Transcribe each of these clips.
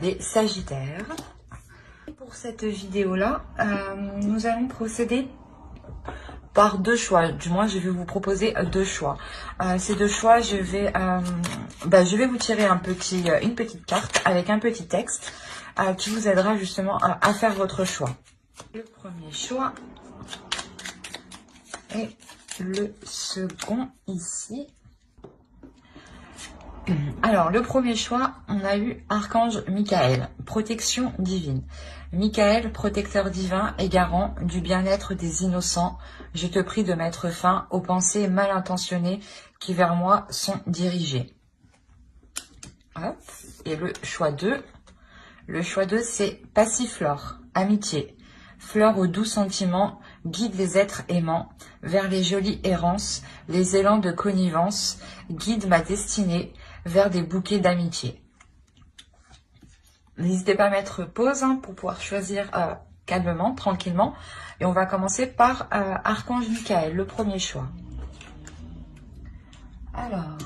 les Sagittaires. Pour cette vidéo-là, nous allons procéder par deux choix. Du moins, je vais vous proposer deux choix. Ces deux choix, je vais vous tirer une petite carte avec un petit texte qui vous aidera justement à faire votre choix. Le premier choix et le second ici. Alors, le premier choix, on a eu Archange Michael, protection divine. Michael, protecteur divin et garant du bien-être des innocents, je te prie de mettre fin aux pensées mal intentionnées qui vers moi sont dirigées. Hop. Et le choix 2. Le choix 2, c'est Passiflore, amitié. Fleur aux doux sentiments, guide les êtres aimants vers les jolies errances, les élans de connivence, guide ma destinée vers des bouquets d'amitié. N'hésitez pas à mettre pause pour pouvoir choisir calmement, tranquillement. Et on va commencer par Archange Michael, le premier choix. Alors,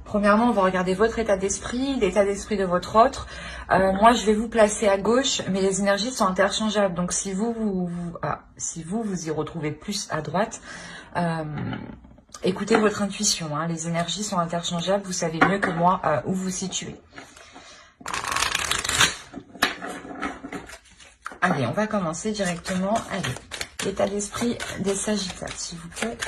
premièrement, on va regarder votre état d'esprit, l'état d'esprit de votre autre. Moi, je vais vous placer à gauche, mais les énergies sont interchangeables. Donc, si vous y retrouvez plus à droite, écoutez votre intuition. Hein. Les énergies sont interchangeables. Vous savez mieux que moi où vous situez. Allez, on va commencer directement. Allez, l'état d'esprit des Sagittaires, s'il vous plaît.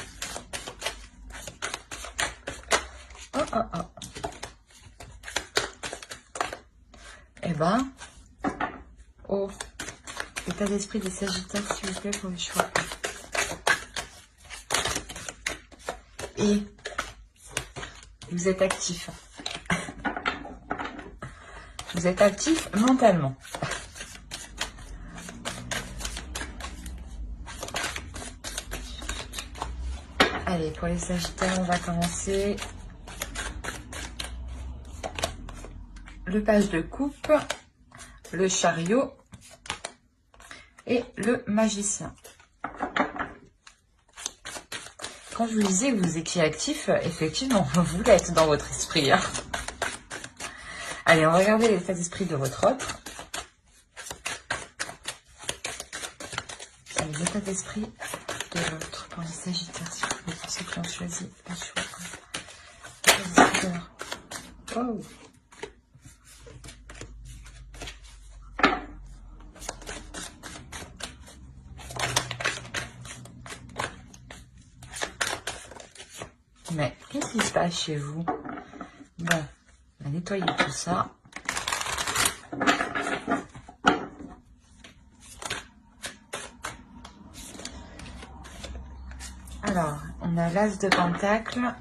Eh ben, l'état d'esprit des Sagittaires, s'il vous plaît, pour le choix. Et vous êtes actif. Vous êtes actif mentalement. Allez, pour les Sagittaires, on va commencer. Le page de coupe, le chariot et le magicien. Quand je vous disais que vous étiez actif, effectivement, vous l'êtes dans votre esprit. Hein. Allez, on va regarder l'état d'esprit de votre autre. L'état d'esprit de l'autre pour les Sagittaires, s'il vous plaît, pour ceux qui ont choisi le choix. Oh. Mais qu'est-ce qui se passe chez vous? Bon, on va nettoyer tout ça. Alors, on a l'As de Pentacle.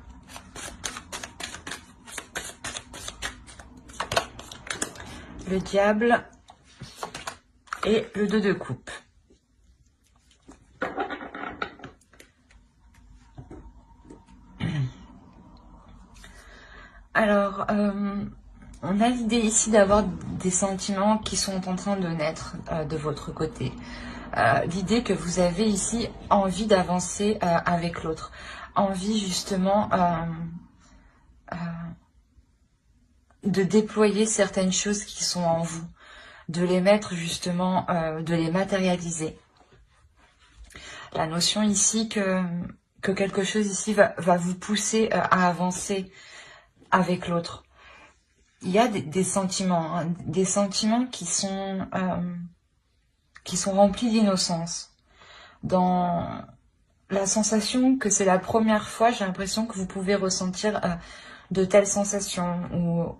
Le Diable. Et le 2 de coupe. Alors, on a l'idée ici d'avoir des sentiments qui sont en train de naître de votre côté. L'idée que vous avez ici envie d'avancer avec l'autre. Envie justement de déployer certaines choses qui sont en vous. De les mettre justement, de les matérialiser. La notion ici que quelque chose ici va vous pousser à avancer avec l'autre. Il y a des sentiments, hein, des sentiments qui sont remplis d'innocence. Dans la sensation que c'est la première fois, j'ai l'impression que vous pouvez ressentir de telles sensations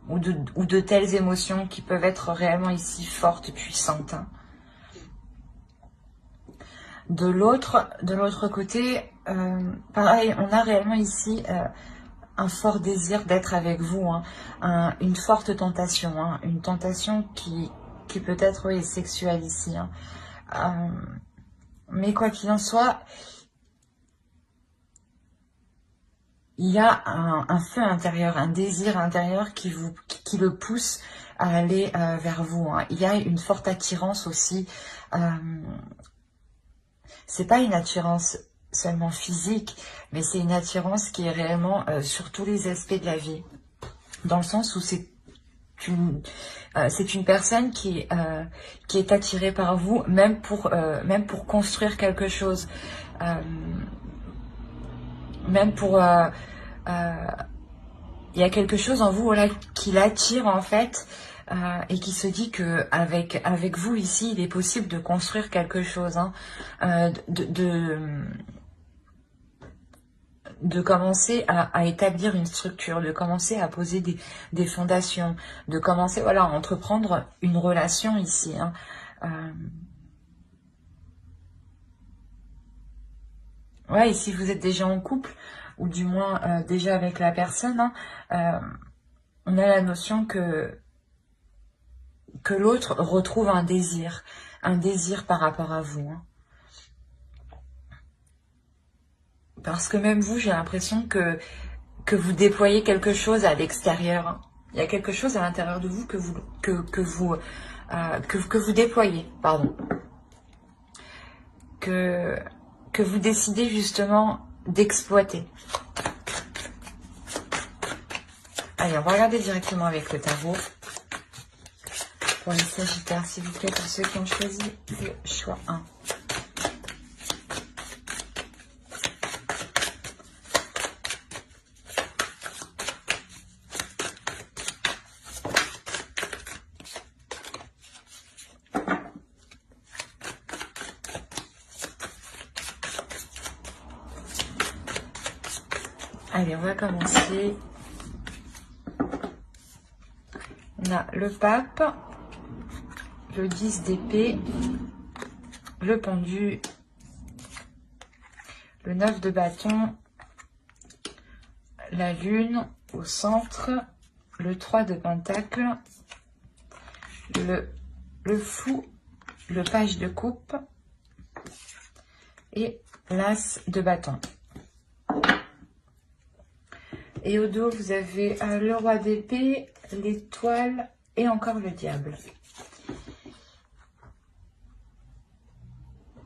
ou de telles émotions qui peuvent être réellement ici fortes, puissantes. Hein. De l'autre côté, pareil, on a réellement ici un fort désir d'être avec vous, hein, une forte tentation, hein, une tentation qui peut être sexuelle ici. Hein. Mais quoi qu'il en soit, il y a un feu intérieur, un désir intérieur qui le pousse à aller vers vous. Hein. Il y a une forte attirance aussi. C'est pas une attirance seulement physique, mais c'est une attirance qui est réellement sur tous les aspects de la vie. Dans le sens où c'est c'est une personne qui est attirée par vous, même pour construire quelque chose, même pour il y a quelque chose en vous, voilà, qui l'attire en fait, et qui se dit que avec vous ici, il est possible de construire quelque chose, hein, de commencer à établir une structure, de commencer à poser des fondations, de commencer, voilà, à entreprendre une relation ici, hein. Ouais, et si vous êtes déjà en couple, ou du moins déjà avec la personne, hein, on a la notion que l'autre retrouve un désir par rapport à vous, hein. Parce que même vous, j'ai l'impression que vous déployez quelque chose à l'extérieur, hein. Il y a quelque chose à l'intérieur de vous que vous déployez, pardon. Que vous décidez justement d'exploiter. Allez, on va regarder directement avec le tarot. Pour les Sagittaires, s'il vous plaît, pour ceux qui ont choisi le choix 1. Allez, on va commencer. On a le pape, le 10 d'épée, le pendu, le 9 de bâton, la lune au centre, le 3 de pentacle, le fou, le page de coupe et l'as de bâton. Et au dos, vous avez le roi d'épée, l'étoile et encore le diable.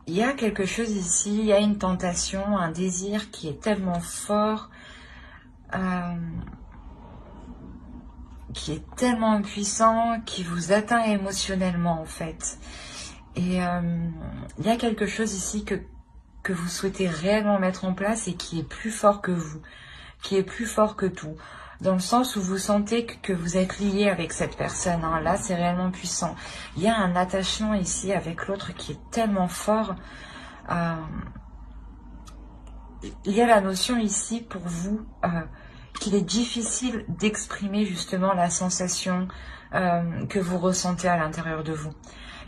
Il y a quelque chose ici, il y a une tentation, un désir qui est tellement fort, qui est tellement puissant, qui vous atteint émotionnellement en fait. Et il y a quelque chose ici que vous souhaitez réellement mettre en place et qui est plus fort que vous, qui est plus fort que tout. Dans le sens où vous sentez que vous êtes lié avec cette personne, hein. Là, c'est réellement puissant. Il y a un attachement ici avec l'autre qui est tellement fort. Il y a la notion ici pour vous qu'il est difficile d'exprimer justement la sensation que vous ressentez à l'intérieur de vous.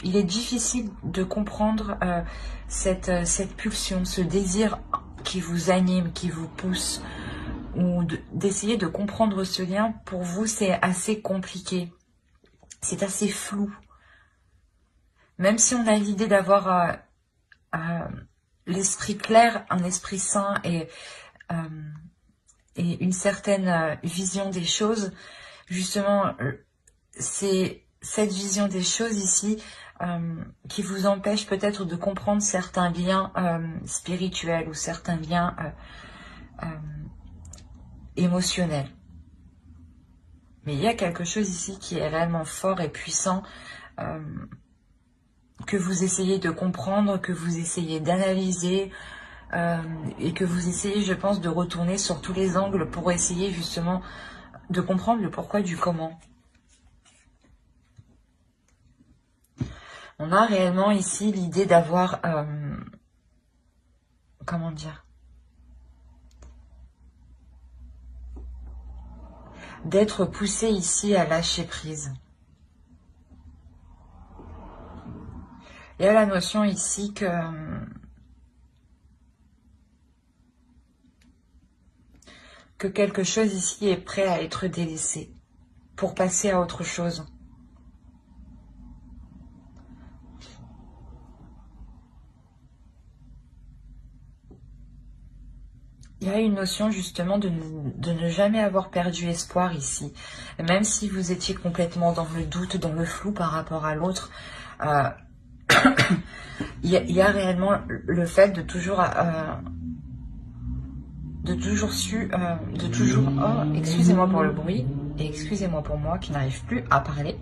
Il est difficile de comprendre cette pulsion, ce désir qui vous anime, qui vous pousse, ou d'essayer de comprendre ce lien. Pour vous, c'est assez compliqué. C'est assez flou. Même si on a l'idée d'avoir l'esprit clair, un esprit sain et une certaine vision des choses, justement, c'est cette vision des choses ici qui vous empêche peut-être de comprendre certains liens spirituels ou certains liens émotionnel. Mais il y a quelque chose ici qui est réellement fort et puissant, que vous essayez de comprendre, que vous essayez d'analyser, et que vous essayez, je pense, de retourner sur tous les angles pour essayer justement de comprendre le pourquoi du comment. On a réellement ici l'idée d'avoir, comment dire, d'être poussé ici à lâcher prise. Il y a la notion ici que quelque chose ici est prêt à être délaissé pour passer à autre chose. Il y a une notion justement de ne jamais avoir perdu espoir ici. Même si vous étiez complètement dans le doute, dans le flou par rapport à l'autre, il y a réellement le fait de toujours oh, excusez-moi pour le bruit. Et excusez-moi pour moi qui n'arrive plus à parler.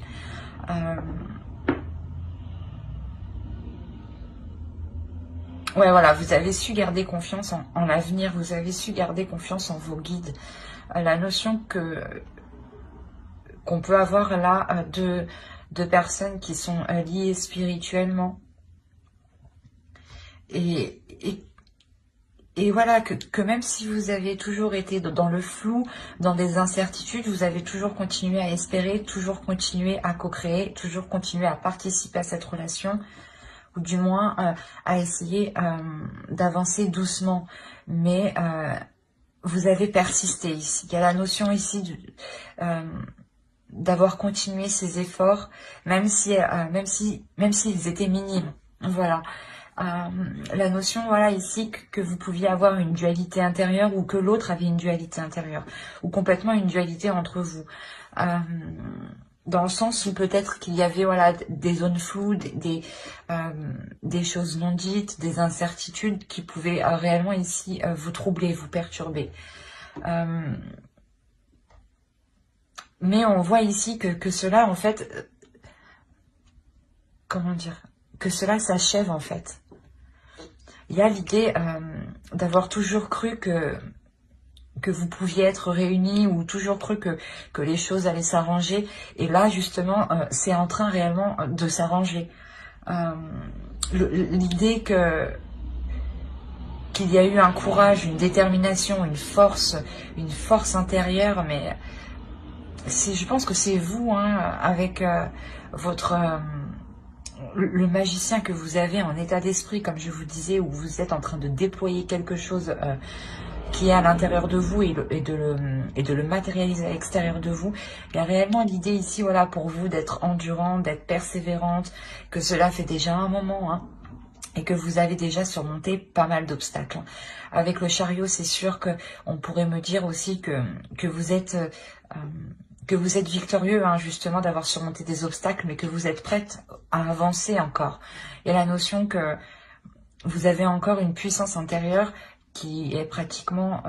Ouais, voilà, vous avez su garder confiance en l'avenir, vous avez su garder confiance en vos guides. La notion qu'on peut avoir là de personnes qui sont liées spirituellement. Et voilà, que même si vous avez toujours été dans le flou, dans des incertitudes, vous avez toujours continué à espérer, toujours continué à co-créer, toujours continué à participer à cette relation, ou du moins à essayer d'avancer doucement. Mais vous avez persisté ici. Il y a la notion ici d'avoir continué ces efforts, même s'ils étaient minimes. Voilà. La notion, voilà, ici, que vous pouviez avoir une dualité intérieure ou que l'autre avait une dualité intérieure ou complètement une dualité entre vous. Dans le sens où peut-être qu'il y avait, voilà, des zones floues, des choses non dites, des incertitudes qui pouvaient réellement ici vous troubler, vous perturber. Mais on voit ici que cela, en fait, comment dire, que cela s'achève, en fait. Il y a l'idée d'avoir toujours cru que vous pouviez être réunis ou toujours cru que les choses allaient s'arranger. Et là, justement, c'est en train réellement de s'arranger. L'idée qu'il y a eu un courage, une détermination, une force intérieure, mais je pense que c'est vous, hein, avec votre... le magicien que vous avez en état d'esprit, comme je vous disais, où vous êtes en train de déployer quelque chose qui est à l'intérieur de vous et de le matérialiser à l'extérieur de vous. Il y a réellement l'idée ici, voilà, pour vous d'être endurante, d'être persévérante, que cela fait déjà un moment, hein, et que vous avez déjà surmonté pas mal d'obstacles. Avec le chariot, c'est sûr que on pourrait me dire aussi que vous êtes victorieux, hein, justement, d'avoir surmonté des obstacles, mais que vous êtes prête à avancer encore. Il y a la notion que vous avez encore une puissance intérieure qui est pratiquement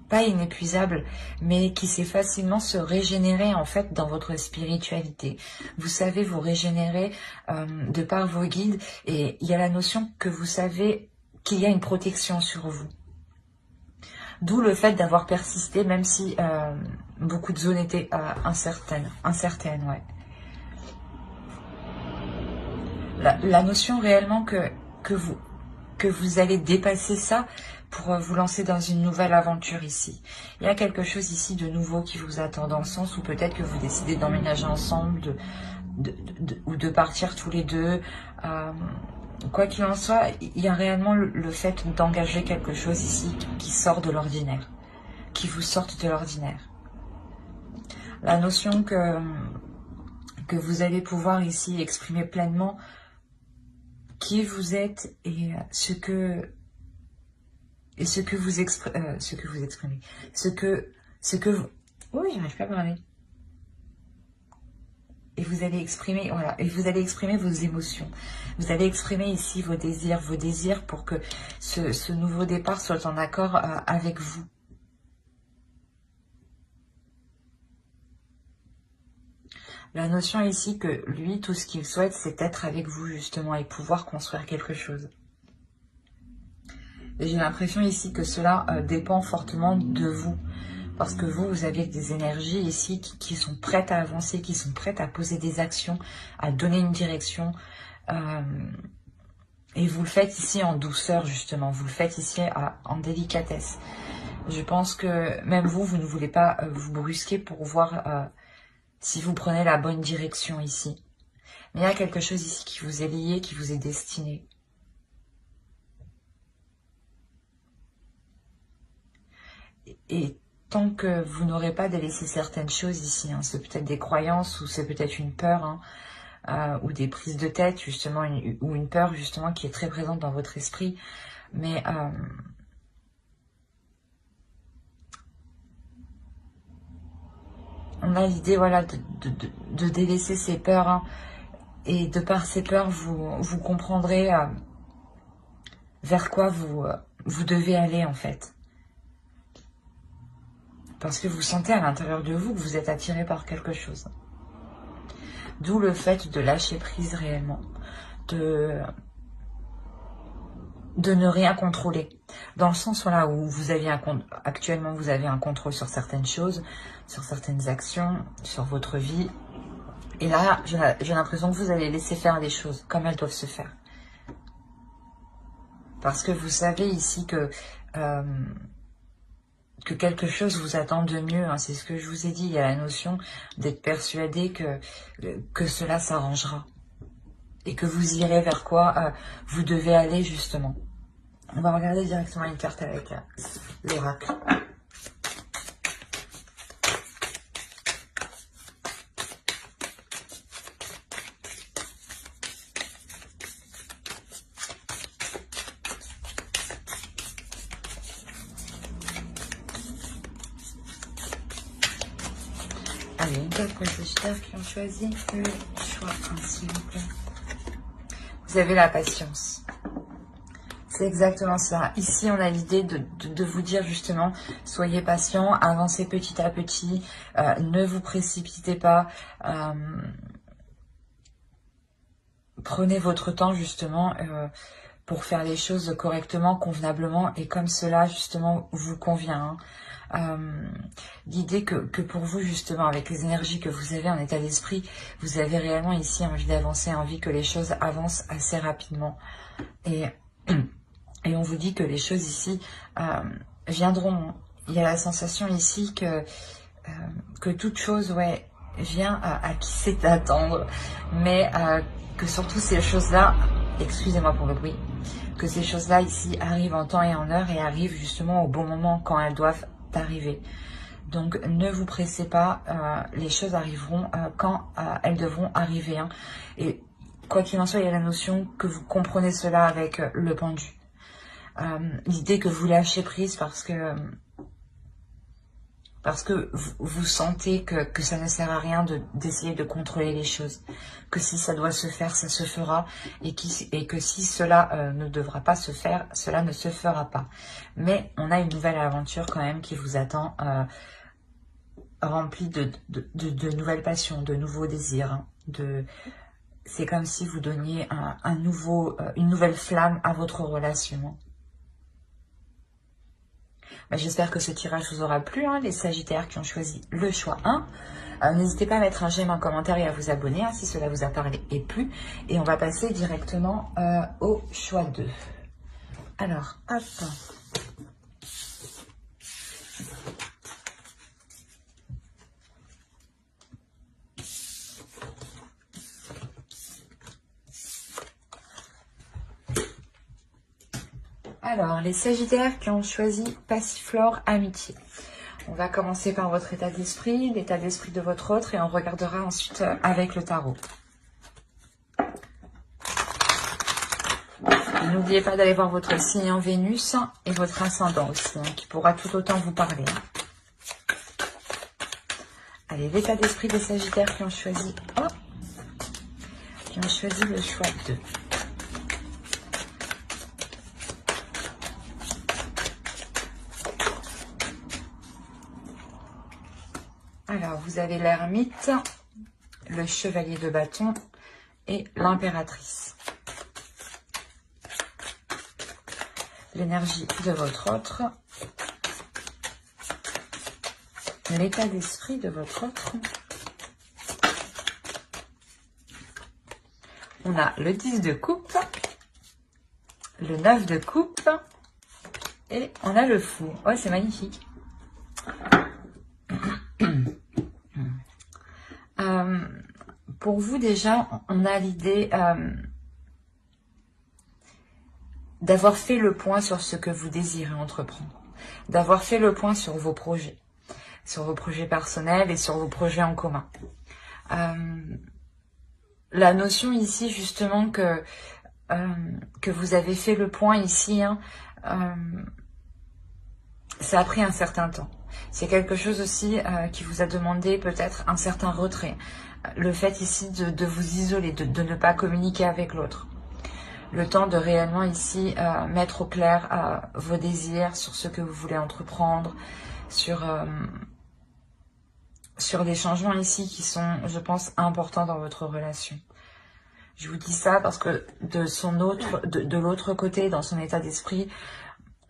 pas inépuisable, mais qui sait facilement se régénérer, en fait, dans votre spiritualité. Vous savez vous régénérer de par vos guides, et il y a la notion que vous savez qu'il y a une protection sur vous. D'où le fait d'avoir persisté, même si beaucoup de zones étaient incertaines, ouais. La notion réellement que vous allez dépasser ça pour vous lancer dans une nouvelle aventure ici. Il y a quelque chose ici de nouveau qui vous attend, dans le sens où peut-être que vous décidez d'emménager ensemble, ou de partir tous les deux. Quoi qu'il en soit, il y a réellement le fait d'engager quelque chose ici qui sort de l'ordinaire, qui vous sorte de l'ordinaire. La notion que vous allez pouvoir ici exprimer pleinement qui vous êtes et ce que vous exprimez, oui, j'arrive pas à parler. Et vous allez exprimer, voilà, et vous allez exprimer vos émotions. Vous allez exprimer ici vos désirs pour que ce nouveau départ soit en accord avec vous. La notion ici que lui, tout ce qu'il souhaite, c'est être avec vous justement et pouvoir construire quelque chose. Et j'ai l'impression ici que cela dépend fortement de vous. Parce que vous avez des énergies ici qui sont prêtes à avancer, qui sont prêtes à poser des actions, à donner une direction. Et vous le faites ici en douceur, justement. Vous le faites ici en délicatesse. Je pense que même vous ne voulez pas vous brusquer pour voir si vous prenez la bonne direction ici. Mais il y a quelque chose ici qui vous est lié, qui vous est destiné. Et tant que vous n'aurez pas délaissé certaines choses ici, hein, c'est peut-être des croyances ou c'est peut-être une peur, hein, ou des prises de tête, justement, ou une peur, justement, qui est très présente dans votre esprit. Mais on a l'idée, voilà, de délaisser ces peurs, hein, et de par ces peurs, vous comprendrez vers quoi vous devez aller, en fait. Parce que vous sentez à l'intérieur de vous que vous êtes attiré par quelque chose. D'où le fait de lâcher prise réellement. De ne rien contrôler. Dans le sens là où vous avez actuellement vous avez un contrôle sur certaines choses, sur certaines actions, sur votre vie. Et là, j'ai l'impression que vous allez laisser faire les choses comme elles doivent se faire. Parce que vous savez ici que quelque chose vous attend de mieux. Hein. C'est ce que je vous ai dit. Il y a la notion d'être persuadé que cela s'arrangera. Et que vous irez vers quoi vous devez aller justement. On va regarder directement une carte avec l'oracle. Allez, une carte pour les Sagittaires qui ont choisi le choix 1, s'il vous plaît. Vous avez la patience. C'est exactement ça. Ici, on a l'idée de vous dire justement, soyez patient, avancez petit à petit, ne vous précipitez pas, prenez votre temps justement pour faire les choses correctement, convenablement et comme cela justement vous convient. L'idée que pour vous justement, avec les énergies que vous avez en état d'esprit, vous avez réellement ici envie d'avancer, envie que les choses avancent assez rapidement. Et on vous dit que les choses ici viendront. Il y a la sensation ici que toute chose vient à qui sait attendre. Mais que surtout ces choses-là, excusez-moi pour le bruit, que ces choses-là ici arrivent en temps et en heure et arrivent justement au bon moment quand elles doivent arriver. Donc ne vous pressez pas, les choses arriveront quand elles devront arriver. Hein. Et quoi qu'il en soit, il y a la notion que vous comprenez cela avec le pendu. L'idée que vous lâchez prise parce que vous sentez que ça ne sert à rien d'essayer de contrôler les choses, que si ça doit se faire, ça se fera, et que si cela ne devra pas se faire, cela ne se fera pas. Mais on a une nouvelle aventure quand même qui vous attend, remplie de nouvelles passions, de nouveaux désirs. Hein, c'est comme si vous donniez une nouvelle flamme à votre relation. J'espère que ce tirage vous aura plu, hein, les Sagittaires qui ont choisi le choix 1. N'hésitez pas à mettre un j'aime, un commentaire et à vous abonner si cela vous a parlé et plu. Et on va passer directement au choix 2. Alors, hop. Alors, les Sagittaires qui ont choisi Passiflore Amitié. On va commencer par votre état d'esprit, l'état d'esprit de votre autre, et on regardera ensuite avec le tarot. N'oubliez pas d'aller voir votre signe en Vénus et votre ascendant aussi, hein, qui pourra tout autant vous parler. Allez, l'état d'esprit des Sagittaires qui ont choisi le choix 2. Alors, vous avez l'ermite, le chevalier de bâton et l'impératrice. L'énergie de votre autre. L'état d'esprit de votre autre. On a le 10 de coupe, le 9 de coupe et on a le fou. Oh, c'est magnifique. Pour vous, déjà, on a l'idée d'avoir fait le point sur ce que vous désirez entreprendre, d'avoir fait le point sur vos projets personnels et sur vos projets en commun. La notion ici, justement, que vous avez fait le point ici, hein, ça a pris un certain temps. C'est quelque chose aussi qui vous a demandé peut-être un certain retrait. Le fait ici de vous isoler, de ne pas communiquer avec l'autre. Le temps de réellement ici mettre au clair vos désirs sur ce que vous voulez entreprendre, sur des changements ici qui sont, je pense, importants dans votre relation. Je vous dis ça parce que de l'autre côté, dans son état d'esprit,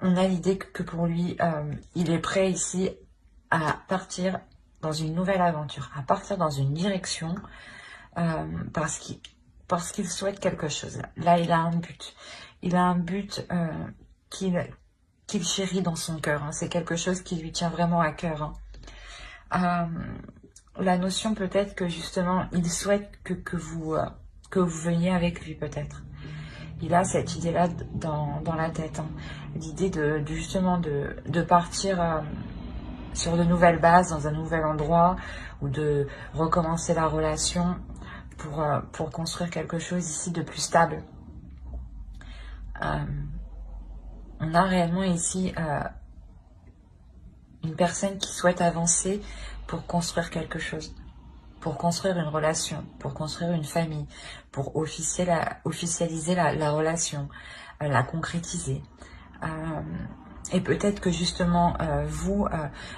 on a l'idée que pour lui, il est prêt ici à partir dans une nouvelle aventure, à partir dans une direction, parce qu'il souhaite quelque chose. Là, il a un but. Il a un but qu'il chérit dans son cœur. Hein. C'est quelque chose qui lui tient vraiment à cœur. Hein. La notion peut-être que justement, il souhaite que vous veniez avec lui peut-être. Il a cette idée-là dans la tête. Hein. L'idée justement de partir sur de nouvelles bases, dans un nouvel endroit, ou de recommencer la relation pour construire quelque chose ici de plus stable. On a réellement ici une personne qui souhaite avancer pour construire quelque chose, pour construire une relation, pour construire une famille, pour officialiser la relation, la concrétiser. Et peut-être que justement,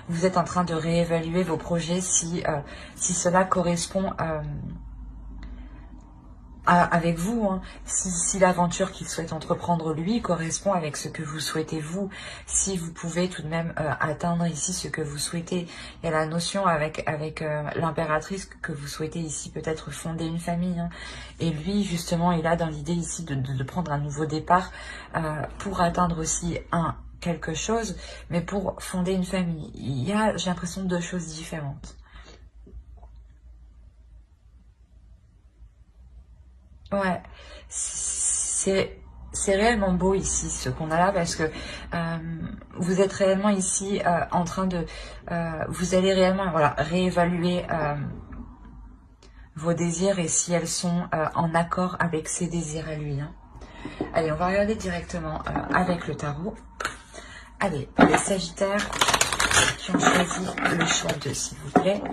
vous êtes en train de réévaluer vos projets si cela correspond avec vous, hein. Si l'aventure qu'il souhaite entreprendre lui correspond avec ce que vous souhaitez vous, si vous pouvez tout de même atteindre ici ce que vous souhaitez. Il y a la notion avec l'impératrice que vous souhaitez ici peut-être fonder une famille, hein. Et lui justement il a dans l'idée ici de prendre un nouveau départ pour atteindre aussi quelque chose, mais pour fonder une famille. Il y a, j'ai l'impression, deux choses différentes. Ouais, c'est réellement beau ici, ce qu'on a là, parce que vous êtes réellement ici en train de... vous allez réellement voilà, réévaluer vos désirs et si elles sont en accord avec ses désirs à lui. Hein. Allez, on va regarder directement avec le tarot. Allez, les Sagittaires qui ont choisi le choix 2, s'il vous plaît.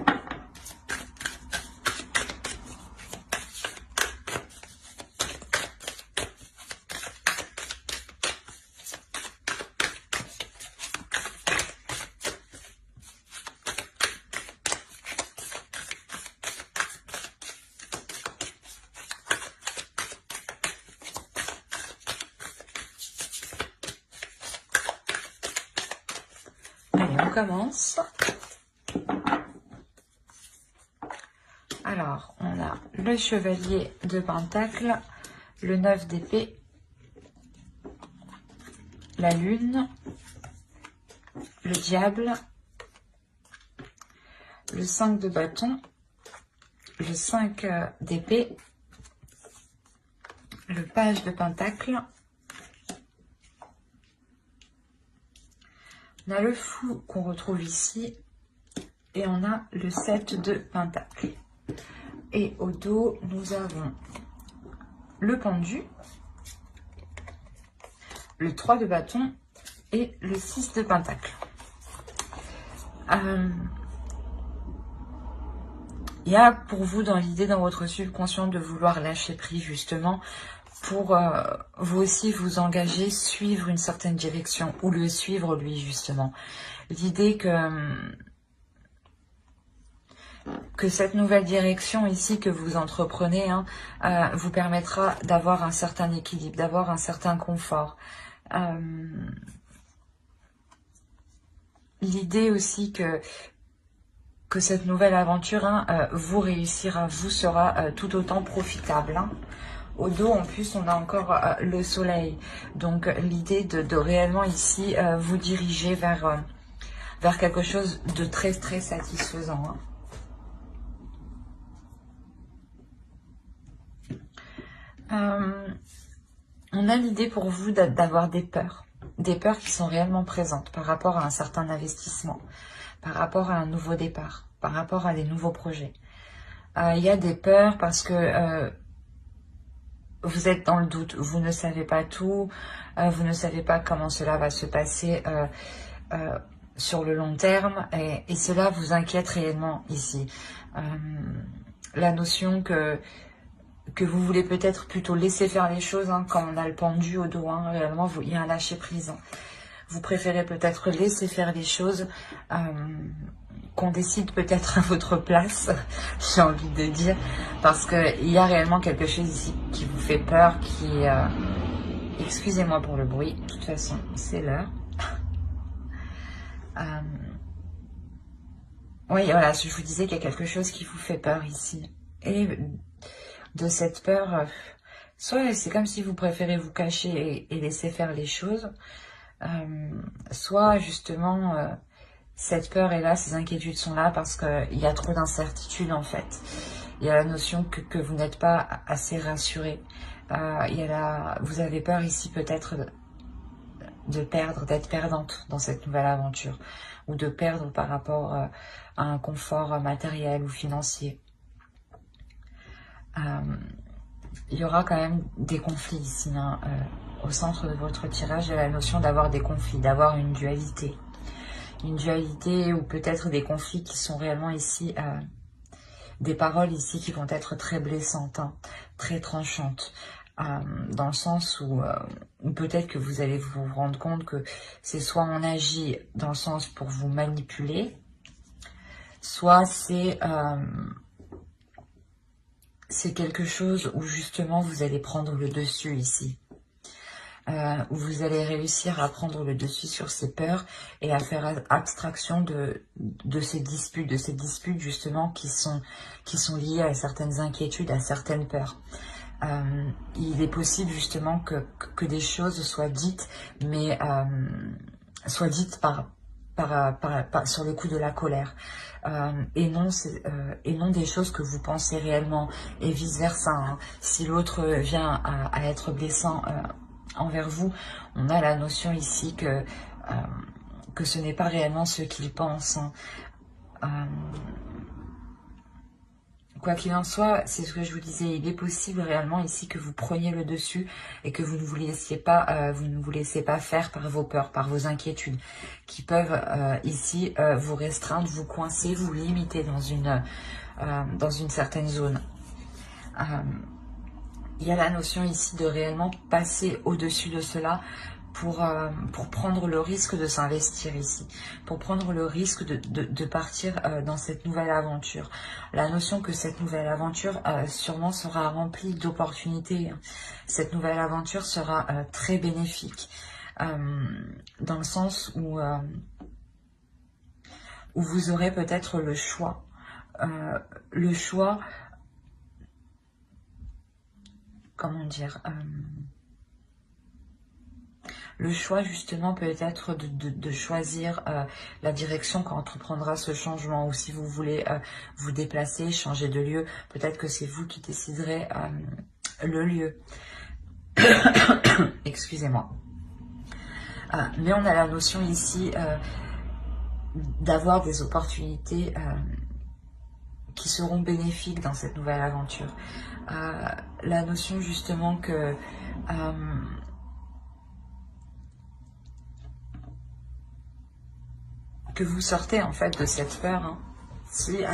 Allez, on commence. Alors, on a le chevalier de Pentacle, le 9 d'épée, la lune, le diable, le 5 de bâton, le 5 d'épée, le page de Pentacle, on a le fou qu'on retrouve ici, et on a le 7 de Pentacle. Et au dos, nous avons le pendu, le 3 de bâton et le 6 de Pentacle. Il y a pour vous dans l'idée, dans votre subconscient, de vouloir lâcher prise justement pour vous aussi vous engager, suivre une certaine direction ou le suivre lui justement. L'idée que cette nouvelle direction ici que vous entreprenez vous permettra d'avoir un certain équilibre, d'avoir un certain confort. L'idée aussi que cette nouvelle aventure vous réussira, vous sera tout autant profitable. Hein. Au dos, en plus, on a encore le soleil. Donc, l'idée de réellement ici vous diriger vers quelque chose de très, très satisfaisant. Hein. On a l'idée pour vous d'avoir des peurs qui sont réellement présentes par rapport à un certain investissement, par rapport à un nouveau départ, par rapport à des nouveaux projets. Il y a des peurs parce que vous êtes dans le doute, vous ne savez pas tout, vous ne savez pas comment cela va se passer sur le long terme et cela vous inquiète réellement ici. La notion que vous voulez peut-être plutôt laisser faire les choses, hein, quand on a le pendu au dos, hein, réellement il y a un lâcher prise. Hein. Vous préférez peut-être laisser faire les choses, qu'on décide peut-être à votre place, j'ai envie de dire, parce qu'il y a réellement quelque chose ici qui vous fait peur, qui... excusez-moi pour le bruit, de toute façon, c'est l'heure. Oui, voilà, je vous disais qu'il y a quelque chose qui vous fait peur ici. Et de cette peur, soit c'est comme si vous préférez vous cacher et laisser faire les choses, soit justement cette peur est là, ces inquiétudes sont là parce qu'il y a trop d'incertitudes en fait. Il y a la notion que vous n'êtes pas assez rassuré. Vous avez peur ici peut-être de perdre, d'être perdante dans cette nouvelle aventure, ou de perdre par rapport à un confort matériel ou financier. Il y aura quand même des conflits ici, hein, au centre de votre tirage. Il y a la notion d'avoir des conflits, d'avoir une dualité. Une dualité ou peut-être des conflits qui sont réellement ici, des paroles ici qui vont être très blessantes, hein, très tranchantes. Dans le sens où peut-être que vous allez vous rendre compte que c'est soit on agit dans le sens pour vous manipuler, soit c'est quelque chose où justement vous allez prendre le dessus ici. Où vous allez réussir à prendre le dessus sur ces peurs et à faire abstraction de ces disputes justement qui sont liées à certaines inquiétudes, à certaines peurs. Il est possible justement que des choses soient dites, mais soient dites sur le coup de la colère, et non des choses que vous pensez réellement, et vice versa, hein. Si l'autre vient à être blessant envers vous, on a la notion ici que ce n'est pas réellement ce qu'il pense, hein. Quoi qu'il en soit, c'est ce que je vous disais, il est possible réellement ici que vous preniez le dessus et que vous ne vous laissiez pas faire par vos peurs, par vos inquiétudes, qui peuvent ici vous restreindre, vous coincer, vous limiter dans une certaine zone. Il y a la notion ici de réellement passer au-dessus de cela pour prendre le risque de s'investir ici, pour prendre le risque de partir dans cette nouvelle aventure. La notion que cette nouvelle aventure sûrement sera remplie d'opportunités. Cette nouvelle aventure sera très bénéfique, dans le sens où vous aurez peut-être le choix. Comment dire, le choix justement peut-être de choisir la direction qu'entreprendra ce changement, ou si vous voulez vous déplacer, changer de lieu, peut-être que c'est vous qui déciderez le lieu. Excusez-moi. Mais on a la notion ici d'avoir des opportunités qui seront bénéfiques dans cette nouvelle aventure. La notion justement que vous sortez en fait de cette peur, hein. Si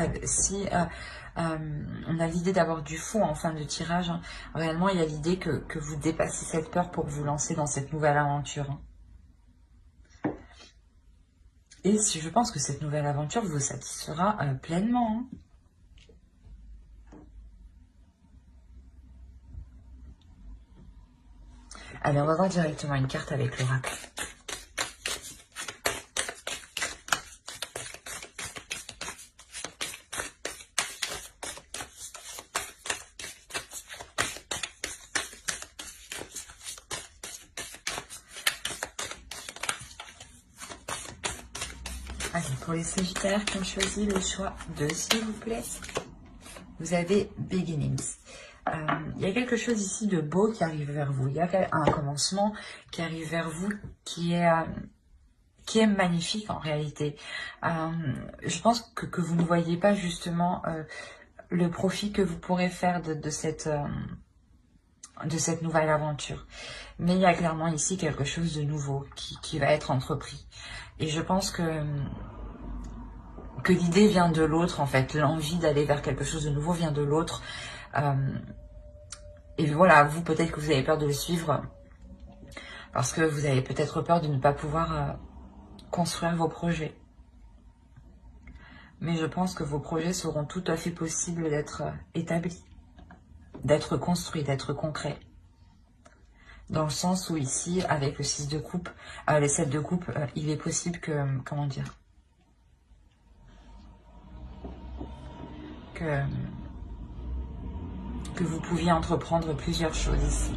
on a l'idée d'avoir du fond en fin de tirage, hein, réellement il y a l'idée que vous dépassez cette peur pour vous lancer dans cette nouvelle aventure, hein. Et si je pense que cette nouvelle aventure vous satisfera pleinement, hein. Allez, on va voir directement une carte avec l'oracle. Allez, pour les Sagittaires qui ont choisi le choix 2, s'il vous plaît, vous avez Beginnings. Il y a quelque chose ici de beau qui arrive vers vous. Il y a un commencement qui arrive vers vous qui est magnifique en réalité. Je pense que vous ne voyez pas justement le profit que vous pourrez faire de cette nouvelle aventure. Mais il y a clairement ici quelque chose de nouveau qui va être entrepris. Et je pense que l'idée vient de l'autre en fait. L'envie d'aller vers quelque chose de nouveau vient de l'autre. Et voilà, vous peut-être que vous avez peur de le suivre Parce que vous avez peut-être peur de ne pas pouvoir construire vos projets. Mais je pense que vos projets seront tout à fait possibles d'être établis, d'être construits, d'être concrets. Dans le sens où ici, avec le 6 de coupe, les 7 de coupe, il est possible que, comment dire, que vous pouviez entreprendre plusieurs choses ici.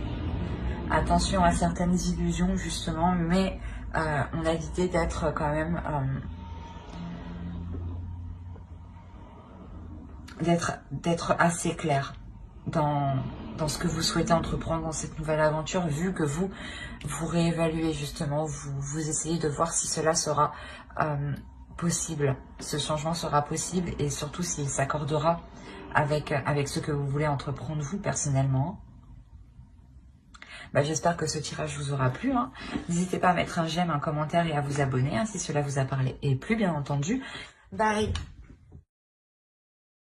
Attention à certaines illusions justement, mais on a l'idée d'être quand même, d'être assez clair dans ce que vous souhaitez entreprendre dans cette nouvelle aventure, vu que vous réévaluez justement, vous essayez de voir si cela sera possible, ce changement sera possible, et surtout s'il s'accordera avec ce que vous voulez entreprendre vous personnellement. J'espère que ce tirage vous aura plu. N'hésitez pas à mettre un j'aime, un commentaire et à vous abonner si cela vous a parlé et plu, bien entendu. Bye.